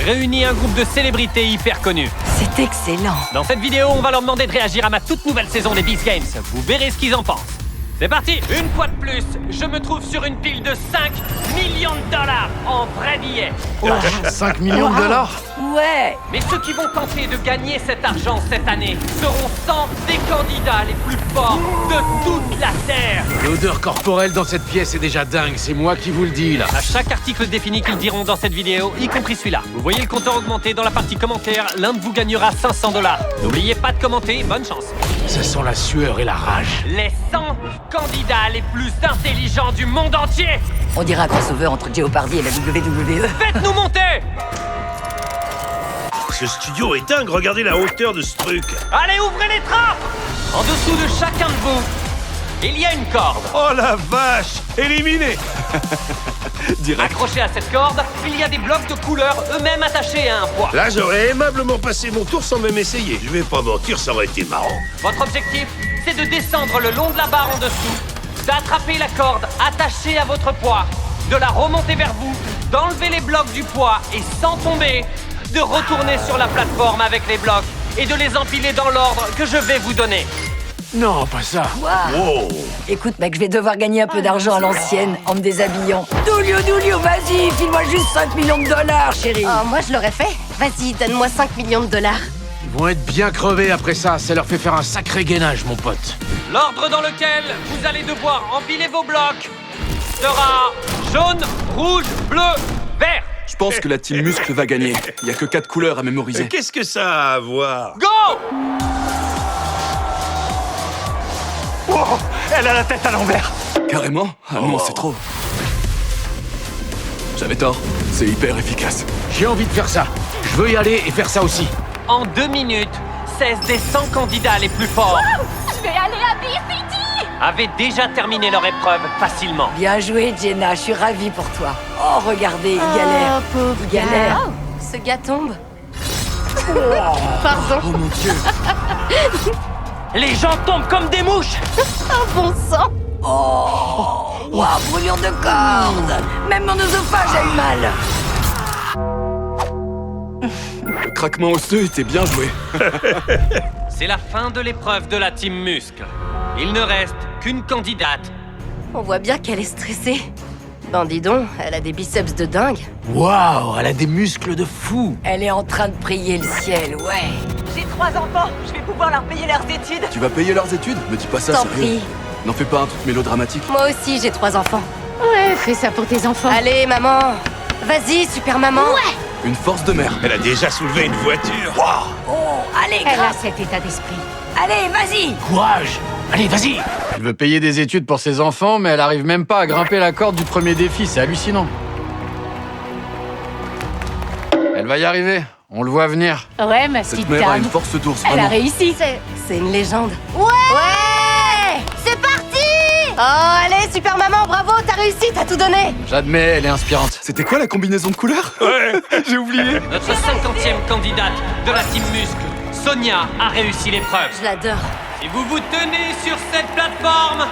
réuni un groupe de célébrités hyper connues. C'est excellent. Dans cette vidéo, on va leur demander de réagir à ma toute nouvelle saison des Beast Games. Vous verrez ce qu'ils en pensent. C'est parti! Une fois de plus, je me trouve sur une pile de 5 millions de dollars en vrais billets. 5 millions de dollars? Ouais. Mais ceux qui vont tenter de gagner cet argent cette année seront 100 des candidats les plus forts de toute la Terre. L'odeur corporelle dans cette pièce est déjà dingue, c'est moi qui vous le dis là. À chaque article défini qu'ils diront dans cette vidéo, y compris celui-là. Vous voyez le compteur augmenter dans la partie commentaires, l'un de vous gagnera 500 dollars. N'oubliez pas de commenter, bonne chance. Ça sent la sueur et la rage. Les 100 candidats les plus intelligents du monde entier. On dirait un crossover entre Jeopardy et la WWE. Faites-nous monter! Ce studio est dingue, regardez la hauteur de ce truc. Allez, ouvrez les trappes! En dessous de chacun de vous, il y a une corde. Oh la vache! Éliminé! Accroché à cette corde, il y a des blocs de couleur eux-mêmes attachés à un poids. Là, j'aurais aimablement passé mon tour sans même essayer. Je vais pas mentir, ça aurait été marrant. Votre objectif, c'est de descendre le long de la barre en dessous, d'attraper la corde attachée à votre poids, de la remonter vers vous, d'enlever les blocs du poids et sans tomber, de retourner sur la plateforme avec les blocs et de les empiler dans l'ordre que je vais vous donner. Non, pas ça. Wow. Wow! Écoute, mec, je vais devoir gagner un peu d'argent à l'ancienne en me déshabillant. Doulio, vas-y, file-moi juste 5 millions de dollars, chérie. Oh, moi je l'aurais fait. Vas-y, donne-moi 5 millions de dollars. Ils vont être bien crevés après ça, ça leur fait faire un sacré gainage, mon pote. L'ordre dans lequel vous allez devoir empiler vos blocs sera jaune, rouge, bleu, vert. Je pense que la team muscle va gagner. Il y a que 4 couleurs à mémoriser. Qu'est-ce que ça a à voir? Go! Elle a la tête à l'envers. Carrément? Ah non, c'est trop. J'avais tort. C'est hyper efficace. J'ai envie de faire ça. Je veux y aller et faire ça aussi. En 2 minutes, 16 des 100 candidats les plus forts Je vais aller à B-City. avaient déjà terminé leur épreuve facilement. Bien joué, Jenna, je suis ravie pour toi. Oh, regardez, il galère. Oh, pauvre Il galère. gars. Oh, ce gars tombe. Pardon. Oh mon dieu. Les gens tombent comme des mouches. Oh, bon sang. Wow, brûlure de corde. Même mon oesophage a eu mal. Le craquement osseux était bien joué. C'est la fin de l'épreuve de la team Muscle. Il ne reste qu'une candidate. On voit bien qu'elle est stressée. Ben dis donc, elle a des biceps de dingue. Waouh, elle a des muscles de fou. Elle est en train de prier le ciel, ouais. J'ai 3 enfants, je vais pouvoir leur payer leurs études. Tu vas payer leurs études? Me dis pas ça, T'en sérieux. prie. N'en fais pas un truc mélodramatique. Moi aussi, j'ai 3 enfants. Ouais, fais ça pour tes enfants. Allez, maman. Vas-y, super maman. Ouais. Une force de mer. Elle a déjà soulevé une voiture. Wow! Oh, allez, Elle a grave. cet état d'esprit. Allez, vas-y. Courage. Allez, vas-y. Elle veut payer des études pour ses enfants, mais elle arrive même pas à grimper la corde du premier défi, c'est hallucinant. Elle va y arriver, on le voit venir. Ouais, ma petite Cette mère a dame. une force d'ours, Elle a vraiment. réussi. C'est une légende. Ouais. C'est parti. Oh, allez, super maman, bravo, t'as réussi, t'as tout donné. J'admets, elle est inspirante. C'était quoi la combinaison de couleurs? Ouais! J'ai oublié. Notre 50e candidate de la team Muscle, Sonia, a réussi l'épreuve. Je l'adore. Si vous vous tenez sur cette plateforme,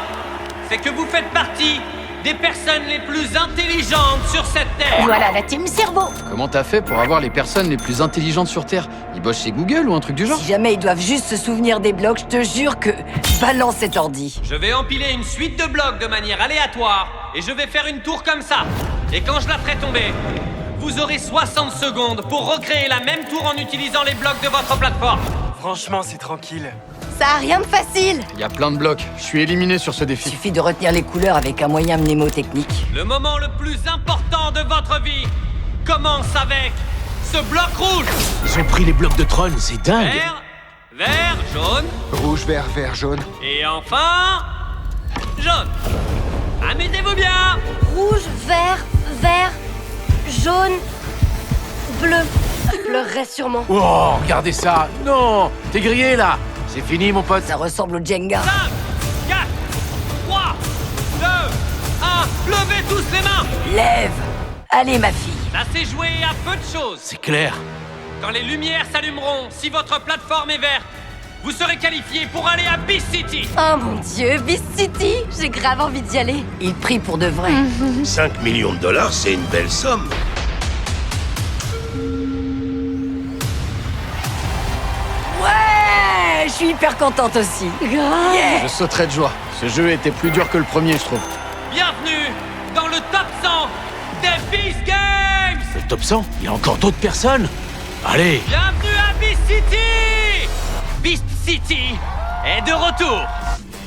c'est que vous faites partie des personnes les plus intelligentes sur cette terre. Voilà la team cerveau. Comment t'as fait pour avoir les personnes les plus intelligentes sur Terre? Ils bossent chez Google ou un truc du genre? Si jamais ils doivent juste se souvenir des blocs, je te jure que je balance cet ordi. Je vais empiler une suite de blocs de manière aléatoire et je vais faire une tour comme ça. Et quand je la ferai tomber, vous aurez 60 secondes pour recréer la même tour en utilisant les blocs de votre plateforme. Franchement, c'est tranquille. Ça a rien de facile. Il y a plein de blocs, je suis éliminé sur ce Il défi. suffit de retenir les couleurs avec un moyen mnémotechnique. Le moment le plus important de votre vie commence avec ce bloc rouge. Ils ont pris les blocs de Tron, c'est dingue. Vert, jaune, Rouge, vert, jaune. et enfin, jaune. Amusez-vous bien. Rouge, vert, jaune, bleu. Je pleurerai sûrement. Oh, regardez ça. Non, t'es grillé là. C'est fini, mon pote. Ça ressemble au Jenga. 5, 4, 3, 2, 1, levez tous les mains. Lève. Allez, ma fille. Ça s'est joué à peu de choses. C'est clair. Quand les lumières s'allumeront, si votre plateforme est verte, vous serez qualifié pour aller à Beast City. Oh mon dieu, Beast City. J'ai grave envie d'y aller. Il prie pour de vrai. 5 millions de dollars, c'est une belle somme. suis hyper contente aussi. Yeah. Je sauterais de joie. Ce jeu était plus dur que le premier, je trouve. Bienvenue dans le top 100 des Beast Games. Le top 100? Il y a encore d'autres personnes? Allez! Bienvenue à Beast City. Beast City est de retour.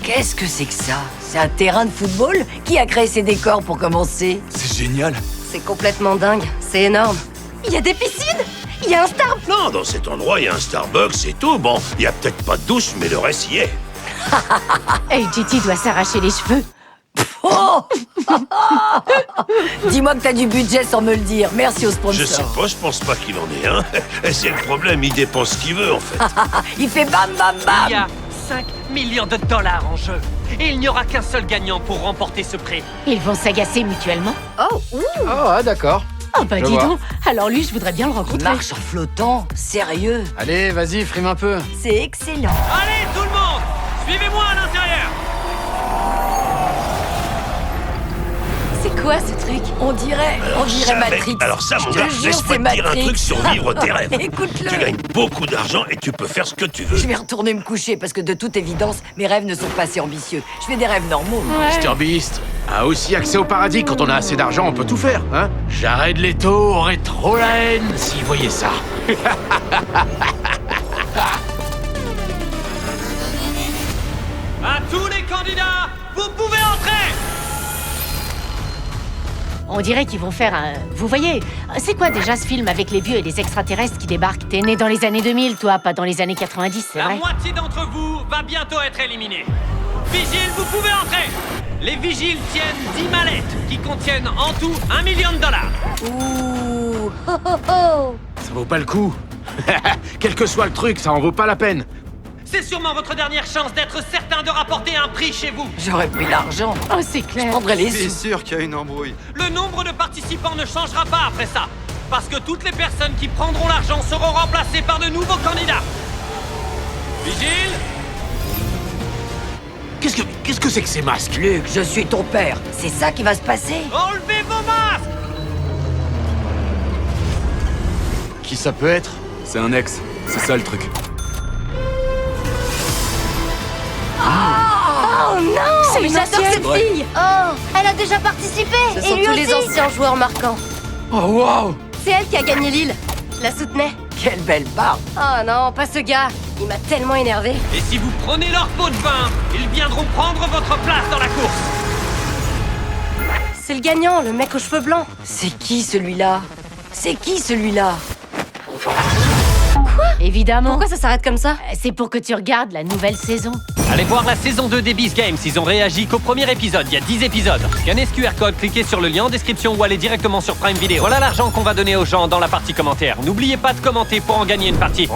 Qu'est-ce que c'est que ça? C'est un terrain de football? Qui a créé ces décors pour commencer? C'est génial. C'est complètement dingue, c'est énorme. Il y a des piscines. Il y a un Starbucks. Non, dans cet endroit, il y a un Starbucks, c'est tout. Bon, il y a peut-être pas de douche, mais le reste y est. Hey, GT doit s'arracher les cheveux. Oh. Dis-moi que t'as du budget sans me le dire. Merci au sponsor. Je sais pas, je pense pas qu'il en ait un. C'est le problème, il dépense ce qu'il veut, en fait. Il fait bam bam Il y bam. a 5 millions de dollars en jeu. Et il n'y aura qu'un seul gagnant pour remporter ce prix. Ils vont s'agacer mutuellement. Oh, ouh. Oh, ah, d'accord. Oh bah Je dis vois. donc. Alors lui, je voudrais bien le Il rencontrer. marche en flottant. Sérieux. Allez, vas-y, frime un peu. C'est excellent. Allez tout le monde, suivez-moi à l'intérieur. C'est quoi ce truc? On dirait Ça, mec, Matrix. alors ça, mon Je te gars, jure, laisse-moi c'est te dire un Matrix. truc sur vivre tes rêves. Écoute-le. Tu gagnes beaucoup d'argent et tu peux faire ce que tu veux. Je vais retourner me coucher parce que de toute évidence, mes rêves ne sont pas assez ambitieux. Je fais des rêves normaux. Mr Beast a aussi accès au paradis. Quand on a assez d'argent, on peut tout faire, hein? Jared Leto aurait trop la haine s'il voyait ça. À tous les candidats, vous pouvez entrer. On dirait qu'ils vont faire un... Vous voyez, c'est quoi déjà ce film avec les vieux et les extraterrestres qui débarquent? T'es né dans les années 2000, toi, pas dans les années 90, c'est La vrai? moitié d'entre vous va bientôt être éliminée. Vigiles, vous pouvez entrer. Les vigiles tiennent 10 mallettes qui contiennent en tout 1 million de dollars. Ouh. Oh, oh, oh. Ça vaut pas le coup. Quel que soit le truc, ça en vaut pas la peine. C'est sûrement votre dernière chance d'être certain de rapporter un prix chez vous. J'aurais pris l'argent. Oh, c'est Je clair. prendrais les C'est sous. sûr qu'il y a une embrouille. Le nombre de participants ne changera pas après ça. Parce que toutes les personnes qui prendront l'argent seront remplacées par de nouveaux candidats. Vigile, Qu'est-ce que c'est que ces masques? Luc, je suis ton père. C'est ça qui va se passer? enlevez vos masques. Qui ça peut être? C'est un ex. C'est ça le truc. Oh non! C'est une J'adore ancienne. cette fille! Oh, elle a déjà participé! Ce Et sont lui tous aussi. les anciens joueurs marquants. Oh, waouh! C'est elle qui a gagné Lille. Je la soutenais. Quelle belle barbe. Oh non, pas ce gars. Il m'a tellement énervé. Et si vous prenez leur pot de vin, ils viendront prendre votre place dans la course. C'est le gagnant, le mec aux cheveux blancs. C'est qui celui-là? C'est qui celui-là? Évidemment. Pourquoi ça s'arrête comme ça? C'est pour que tu regardes la nouvelle saison. Allez voir la saison 2 des Beast Games, ils ont réagi qu'au premier épisode, il y a 10 épisodes. Scannez ce QR code, cliquez sur le lien en description ou allez directement sur Prime Video. Voilà l'argent qu'on va donner aux gens dans la partie commentaire. N'oubliez pas de commenter pour en gagner une partie.